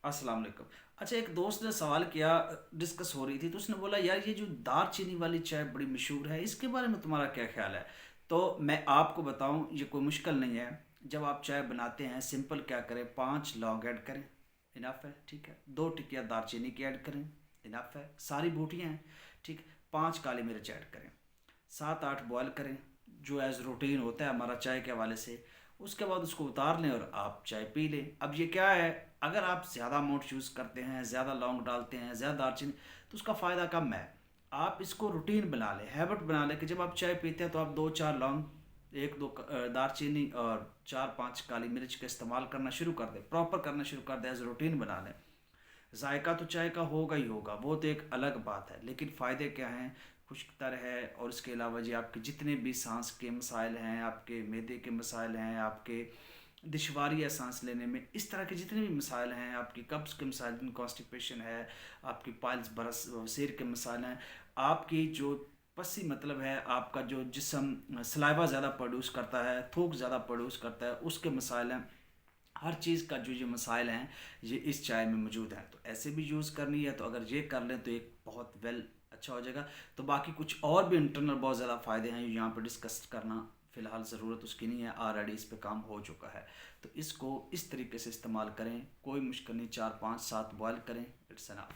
अस्सलाम वालेकुम। अच्छा, एक दोस्त ने सवाल किया, डिस्कस हो रही थी तो उसने बोला यार ये जो दार चीनी वाली चाय बड़ी मशहूर है, इसके बारे में तुम्हारा क्या ख्याल है? तो मैं आपको बताऊं, ये कोई मुश्किल नहीं है। जब आप चाय बनाते हैं सिंपल क्या करें, 5 लौंग ऐड करें, इनफ है, ठीक है। 2 टिकिया दार चीनी की ऐड करें, इनफ है। सारी बूटियाँ हैं, ठीक। 5 काली मिर्च ऐड करें, 7-8 बॉयल करें, जो एज़ रूटीन होता है हमारा चाय के हवाले से। उसके बाद उसको उतार लें और आप चाय पी लें। अब ये क्या है, अगर आप ज़्यादा अमाउंट यूज़ करते हैं, ज़्यादा लौंग डालते हैं, ज़्यादा दालचीनी, तो उसका फ़ायदा कम है। आप इसको रूटीन बना लें, हैबिट बना लें कि जब आप चाय पीते हैं तो आप 2-4 लौंग, 1-2 दालचीनी और 4-5 काली मिर्च का इस्तेमाल करना शुरू कर दें, प्रॉपर करना शुरू कर दें, एज रूटीन बना लें। जायका तो चाय का होगा ही होगा, वो तो एक अलग बात है, लेकिन फ़ायदे क्या हैं? खुश्क तर है, और इसके अलावा जी आपके जितने भी सांस के मसाइल हैं, आपके मैदे के मसाइल हैं, आपके दिशवारी है सांस लेने में, इस तरह के जितने भी मसाइल हैं, आपकी कब्ज़ के मसाइल, कॉन्स्टिपेशन है, आपकी पाइल्स बरस सिर के मसाइल हैं, आपकी जो पसी मतलब है, आपका जो जिस्म सलाइवा ज़्यादा प्रोड्यूस करता है, थूक ज़्यादा प्रोड्यूस करता है, उसके मसाइल हैं। हर चीज़ का जो ये मसाइल हैं, ये इस चाय में मौजूद हैं। तो ऐसे भी यूज़ करनी है तो अगर ये कर लें तो एक बहुत वेल अच्छा हो जाएगा। तो बाकी कुछ और भी इंटरनल बहुत ज़्यादा फ़ायदे हैं, यहाँ पर डिस्कस करना फ़िलहाल ज़रूरत उसकी नहीं है, ऑलरेडी इस पे काम हो चुका है। तो इसको इस तरीके से इस्तेमाल करें, कोई मुश्किल नहीं, 4-5-7 बॉयल करें, इट्स एनफ।